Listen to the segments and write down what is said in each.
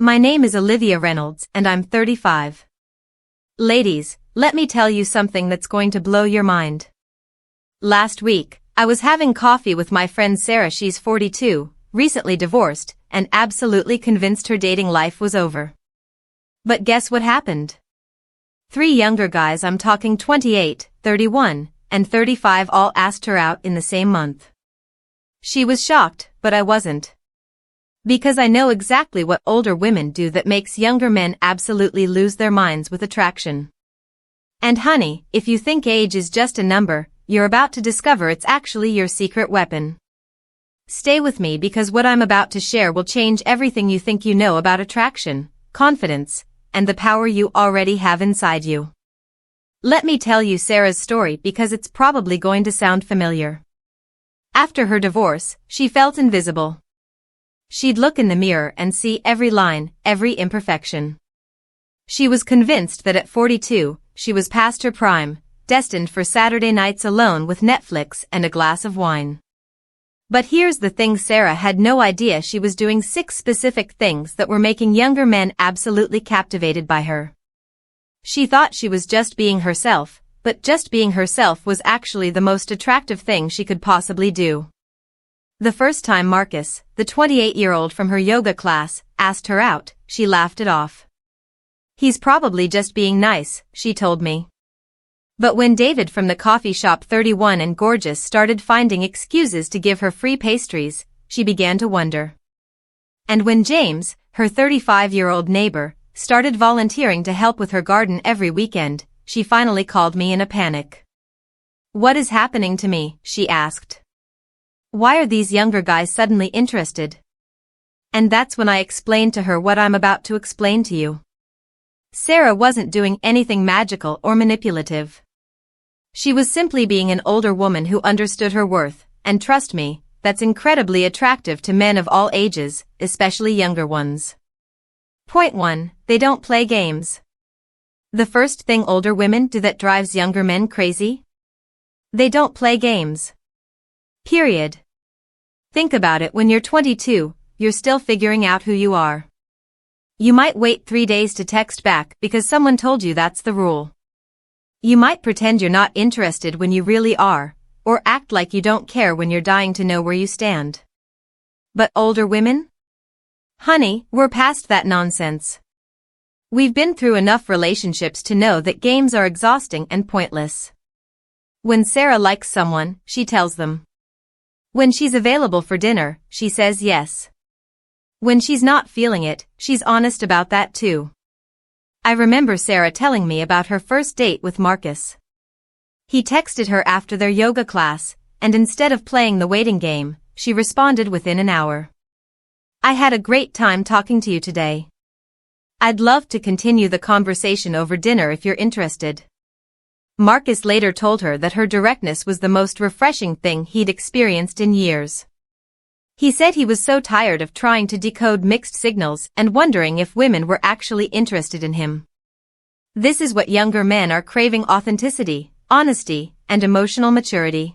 My name is Olivia Reynolds and I'm 35. Ladies, let me tell you something that's going to blow your mind. Last week, I was having coffee with my friend Sarah. She's 42, recently divorced, and absolutely convinced her dating life was over. But guess what happened? 3 younger guys, I'm talking 28, 31, and 35, all asked her out in the same month. She was shocked, but I wasn't. Because I know exactly what older women do that makes younger men absolutely lose their minds with attraction. And honey, if you think age is just a number, you're about to discover it's actually your secret weapon. Stay with me because what I'm about to share will change everything you think you know about attraction, confidence, and the power you already have inside you. Let me tell you Sarah's story because it's probably going to sound familiar. After her divorce, she felt invisible. She'd look in the mirror and see every line, every imperfection. She was convinced that at 42, she was past her prime, destined for Saturday nights alone with Netflix and a glass of wine. But here's the thing, Sarah had no idea she was doing 6 specific things that were making younger men absolutely captivated by her. She thought she was just being herself, but just being herself was actually the most attractive thing she could possibly do. The first time Marcus, the 28-year-old from her yoga class, asked her out, she laughed it off. He's probably just being nice, she told me. But when David from the coffee shop 31 and gorgeous started finding excuses to give her free pastries, she began to wonder. And when James, her 35-year-old neighbor, started volunteering to help with her garden every weekend, she finally called me in a panic. "What is happening to me?" she asked. "Why are these younger guys suddenly interested?" And that's when I explained to her what I'm about to explain to you. Sarah wasn't doing anything magical or manipulative. She was simply being an older woman who understood her worth, and trust me, that's incredibly attractive to men of all ages, especially younger ones. Point 1, they don't play games. The first thing older women do that drives younger men crazy? They don't play games. Period. Think about it, when you're 22, you're still figuring out who you are. You might wait 3 days to text back because someone told you that's the rule. You might pretend you're not interested when you really are, or act like you don't care when you're dying to know where you stand. But older women? Honey, we're past that nonsense. We've been through enough relationships to know that games are exhausting and pointless. When Sarah likes someone, she tells them. When she's available for dinner, she says yes. When she's not feeling it, she's honest about that too. I remember Sarah telling me about her first date with Marcus. He texted her after their yoga class, and instead of playing the waiting game, she responded within an hour. "I had a great time talking to you today. I'd love to continue the conversation over dinner if you're interested." Marcus later told her that her directness was the most refreshing thing he'd experienced in years. He said he was so tired of trying to decode mixed signals and wondering if women were actually interested in him. This is what younger men are craving: authenticity, honesty, and emotional maturity.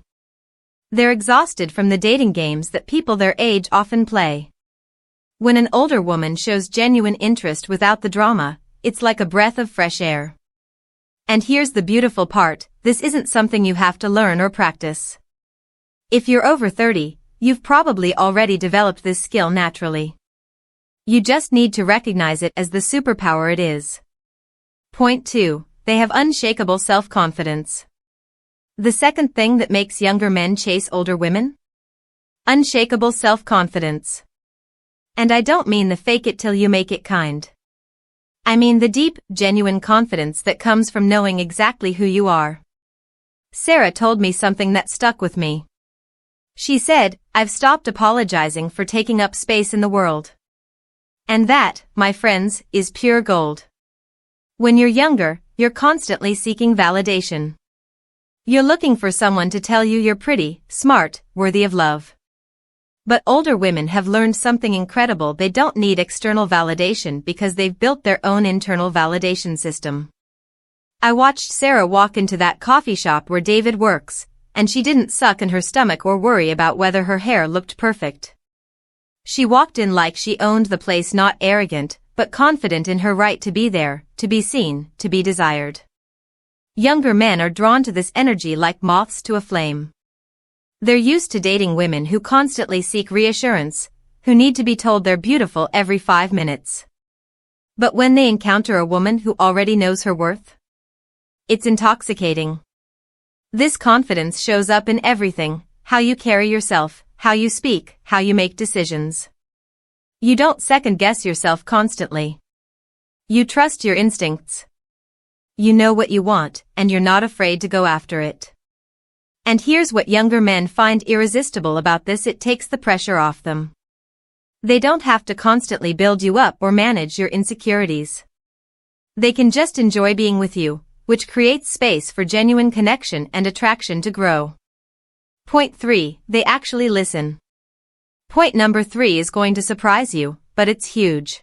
They're exhausted from the dating games that people their age often play. When an older woman shows genuine interest without the drama, it's like a breath of fresh air. And here's the beautiful part, this isn't something you have to learn or practice. If you're over 30, you've probably already developed this skill naturally. You just need to recognize it as the superpower it is. Point 2, they have unshakable self-confidence. The second thing that makes younger men chase older women? Unshakable self-confidence. And I don't mean the fake it till you make it kind. I mean the deep, genuine confidence that comes from knowing exactly who you are. Sarah told me something that stuck with me. She said, "I've stopped apologizing for taking up space in the world." And that, my friends, is pure gold. When you're younger, you're constantly seeking validation. You're looking for someone to tell you you're pretty, smart, worthy of love. But older women have learned something incredible: they don't need external validation because they've built their own internal validation system. I watched Sarah walk into that coffee shop where David works, and she didn't suck in her stomach or worry about whether her hair looked perfect. She walked in like she owned the place, not arrogant, but confident in her right to be there, to be seen, to be desired. Younger men are drawn to this energy like moths to a flame. They're used to dating women who constantly seek reassurance, who need to be told they're beautiful every 5 minutes. But when they encounter a woman who already knows her worth, it's intoxicating. This confidence shows up in everything: how you carry yourself, how you speak, how you make decisions. You don't second-guess yourself constantly. You trust your instincts. You know what you want, and you're not afraid to go after it. And here's what younger men find irresistible about this: it takes the pressure off them. They don't have to constantly build you up or manage your insecurities. They can just enjoy being with you, which creates space for genuine connection and attraction to grow. Point 3. They actually listen. Point number 3 is going to surprise you, but it's huge.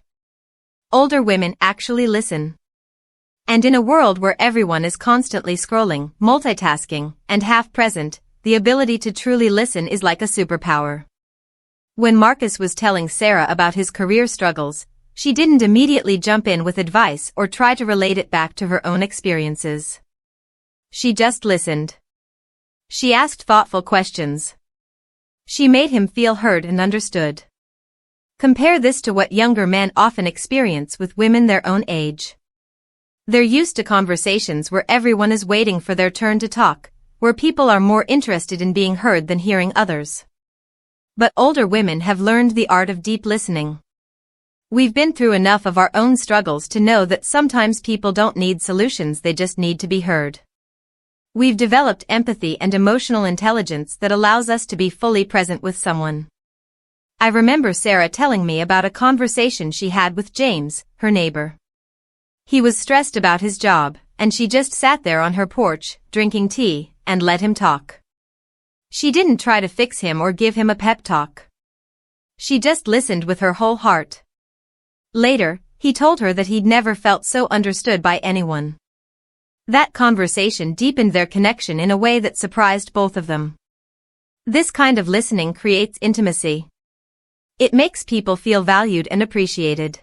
Older women actually listen. And in a world where everyone is constantly scrolling, multitasking, and half-present, the ability to truly listen is like a superpower. When Marcus was telling Sarah about his career struggles, she didn't immediately jump in with advice or try to relate it back to her own experiences. She just listened. She asked thoughtful questions. She made him feel heard and understood. Compare this to what younger men often experience with women their own age. They're used to conversations where everyone is waiting for their turn to talk, where people are more interested in being heard than hearing others. But older women have learned the art of deep listening. We've been through enough of our own struggles to know that sometimes people don't need solutions, they just need to be heard. We've developed empathy and emotional intelligence that allows us to be fully present with someone. I remember Sarah telling me about a conversation she had with James, her neighbor. He was stressed about his job, and she just sat there on her porch, drinking tea, and let him talk. She didn't try to fix him or give him a pep talk. She just listened with her whole heart. Later, he told her that he'd never felt so understood by anyone. That conversation deepened their connection in a way that surprised both of them. This kind of listening creates intimacy. It makes people feel valued and appreciated.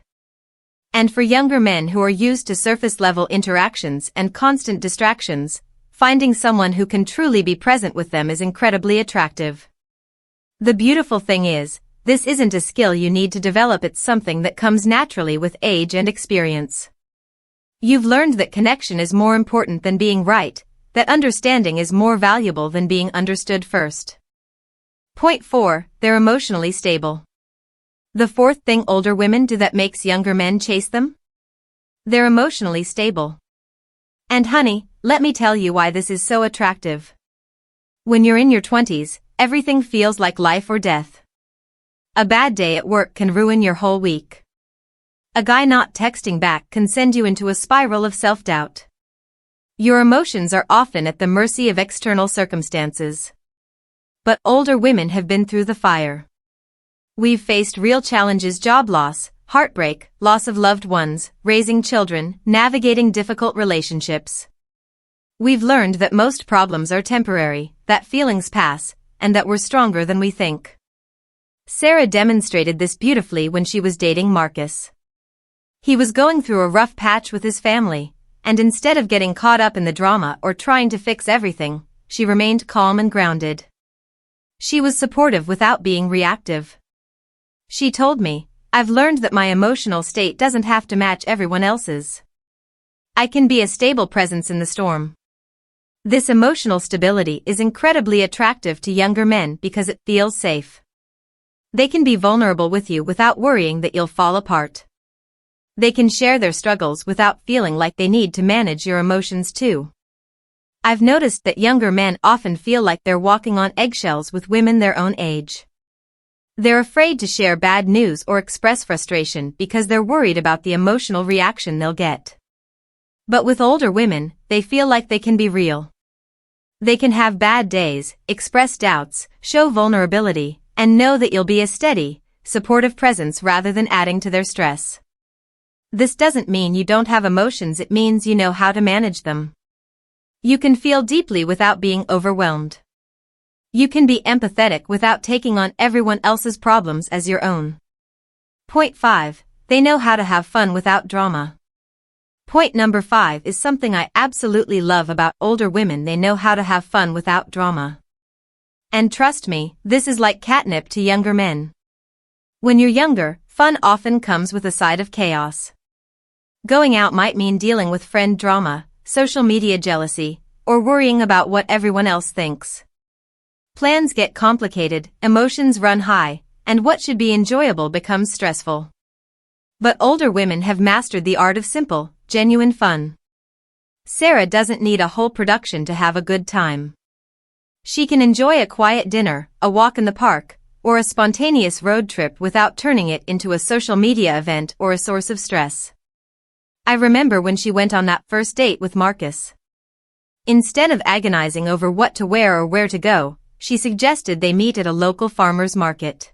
And for younger men who are used to surface-level interactions and constant distractions, finding someone who can truly be present with them is incredibly attractive. The beautiful thing is, this isn't a skill you need to develop, it's something that comes naturally with age and experience. You've learned that connection is more important than being right, that understanding is more valuable than being understood first. Point 4. They're emotionally stable. The fourth thing older women do that makes younger men chase them? They're emotionally stable. And honey, let me tell you why this is so attractive. When you're in your 20s, everything feels like life or death. A bad day at work can ruin your whole week. A guy not texting back can send you into a spiral of self-doubt. Your emotions are often at the mercy of external circumstances. But older women have been through the fire. We've faced real challenges: job loss, heartbreak, loss of loved ones, raising children, navigating difficult relationships. We've learned that most problems are temporary, that feelings pass, and that we're stronger than we think. Sarah demonstrated this beautifully when she was dating Marcus. He was going through a rough patch with his family, and instead of getting caught up in the drama or trying to fix everything, she remained calm and grounded. She was supportive without being reactive. She told me, "I've learned that my emotional state doesn't have to match everyone else's. I can be a stable presence in the storm." This emotional stability is incredibly attractive to younger men because it feels safe. They can be vulnerable with you without worrying that you'll fall apart. They can share their struggles without feeling like they need to manage your emotions too. I've noticed that younger men often feel like they're walking on eggshells with women their own age. They're afraid to share bad news or express frustration because they're worried about the emotional reaction they'll get. But with older women, they feel like they can be real. They can have bad days, express doubts, show vulnerability, and know that you'll be a steady, supportive presence rather than adding to their stress. This doesn't mean you don't have emotions, it means you know how to manage them. You can feel deeply without being overwhelmed. You can be empathetic without taking on everyone else's problems as your own. Point 5. they know how to have fun without drama. Point number 5 is something I absolutely love about older women: they know how to have fun without drama. And trust me, this is like catnip to younger men. When you're younger, fun often comes with a side of chaos. Going out might mean dealing with friend drama, social media jealousy, or worrying about what everyone else thinks. Plans get complicated, emotions run high, and what should be enjoyable becomes stressful. But older women have mastered the art of simple, genuine fun. Sarah doesn't need a whole production to have a good time. She can enjoy a quiet dinner, a walk in the park, or a spontaneous road trip without turning it into a social media event or a source of stress. I remember when she went on that first date with Marcus. Instead of agonizing over what to wear or where to go, she suggested they meet at a local farmer's market.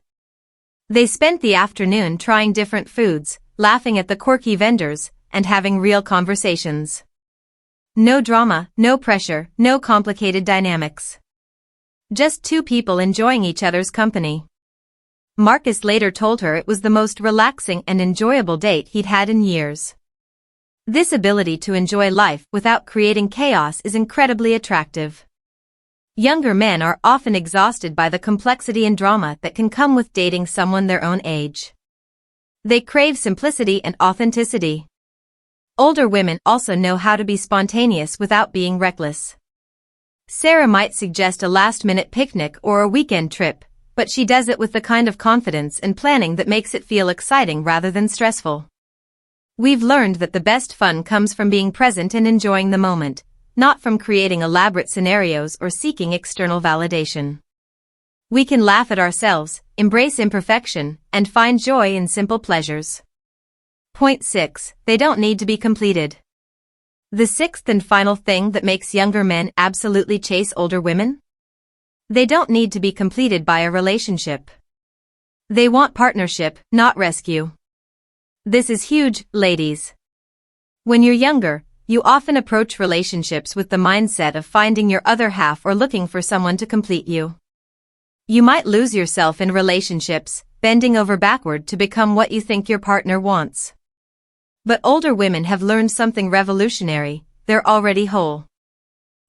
They spent the afternoon trying different foods, laughing at the quirky vendors, and having real conversations. No drama, no pressure, no complicated dynamics. Just two people enjoying each other's company. Marcus later told her it was the most relaxing and enjoyable date he'd had in years. This ability to enjoy life without creating chaos is incredibly attractive. Younger men are often exhausted by the complexity and drama that can come with dating someone their own age. They crave simplicity and authenticity. Older women also know how to be spontaneous without being reckless. Sarah might suggest a last-minute picnic or a weekend trip, but she does it with the kind of confidence and planning that makes it feel exciting rather than stressful. We've learned that the best fun comes from being present and enjoying the moment, not from creating elaborate scenarios or seeking external validation. We can laugh at ourselves, embrace imperfection, and find joy in simple pleasures. Point 6. They don't need to be completed. The sixth and final thing that makes younger men absolutely chase older women? They don't need to be completed by a relationship. They want partnership, not rescue. This is huge, ladies. When you're younger, you often approach relationships with the mindset of finding your other half or looking for someone to complete you. You might lose yourself in relationships, bending over backward to become what you think your partner wants. But older women have learned something revolutionary: they're already whole.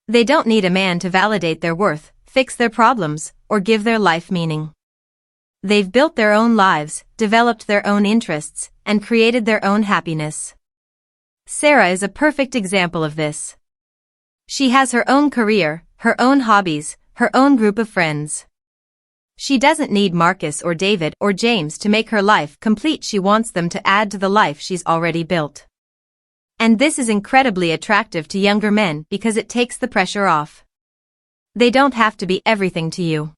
They don't need a man to validate their worth, fix their problems, or give their life meaning. They've built their own lives, developed their own interests, and created their own happiness. Sarah is a perfect example of this. She has her own career, her own hobbies, her own group of friends. She doesn't need Marcus or David or James to make her life complete. She wants them to add to the life she's already built. And this is incredibly attractive to younger men because it takes the pressure off. They don't have to be everything to you.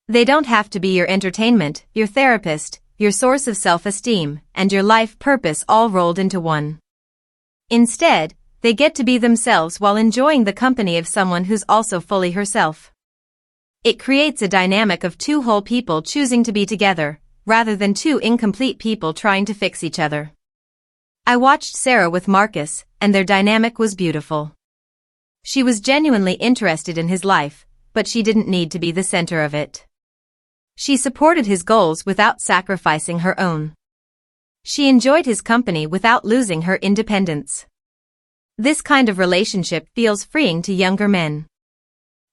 They don't have to be your entertainment, your therapist, your source of self-esteem, and your life purpose all rolled into one. Instead, they get to be themselves while enjoying the company of someone who's also fully herself. It creates a dynamic of two whole people choosing to be together, rather than two incomplete people trying to fix each other. I watched Sarah with Marcus, and their dynamic was beautiful. She was genuinely interested in his life, but she didn't need to be the center of it. She supported his goals without sacrificing her own. She enjoyed his company without losing her independence. This kind of relationship feels freeing to younger men.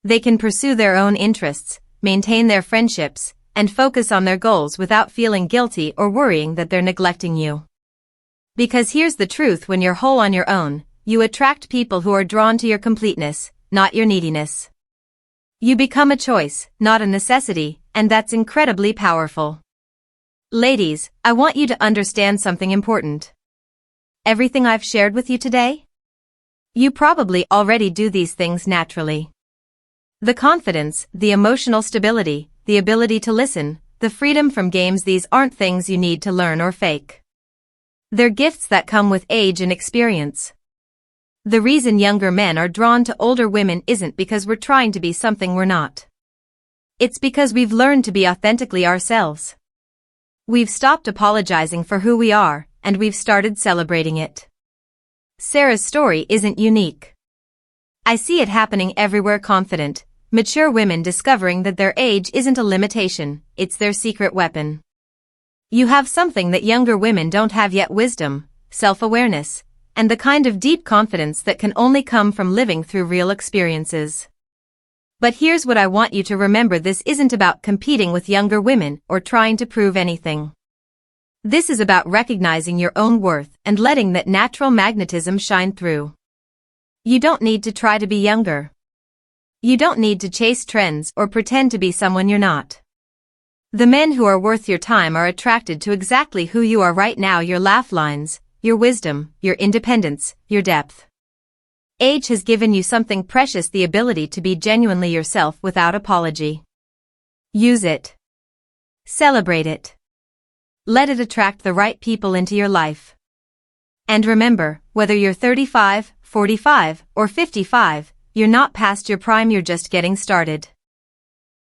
They can pursue their own interests, maintain their friendships, and focus on their goals without feeling guilty or worrying that they're neglecting you. Because here's the truth: when you're whole on your own, you attract people who are drawn to your completeness, not your neediness. You become a choice, not a necessity, and that's incredibly powerful. Ladies, I want you to understand something important. Everything I've shared with you today? You probably already do these things naturally. The confidence, the emotional stability, the ability to listen, the freedom from games, these aren't things you need to learn or fake. They're gifts that come with age and experience. The reason younger men are drawn to older women isn't because we're trying to be something we're not. It's because we've learned to be authentically ourselves. We've stopped apologizing for who we are, and we've started celebrating it. Sarah's story isn't unique. I see it happening everywhere: confident, mature women discovering that their age isn't a limitation, it's their secret weapon. You have something that younger women don't have yet: wisdom, self-awareness, and the kind of deep confidence that can only come from living through real experiences. But here's what I want you to remember: this isn't about competing with younger women or trying to prove anything. This is about recognizing your own worth and letting that natural magnetism shine through. You don't need to try to be younger. You don't need to chase trends or pretend to be someone you're not. The men who are worth your time are attracted to exactly who you are right now: your laugh lines, your wisdom, your independence, your depth. Age has given you something precious: the ability to be genuinely yourself without apology. Use it. Celebrate it. Let it attract the right people into your life. And remember, whether you're 35, 45, or 55, you're not past your prime, you're just getting started.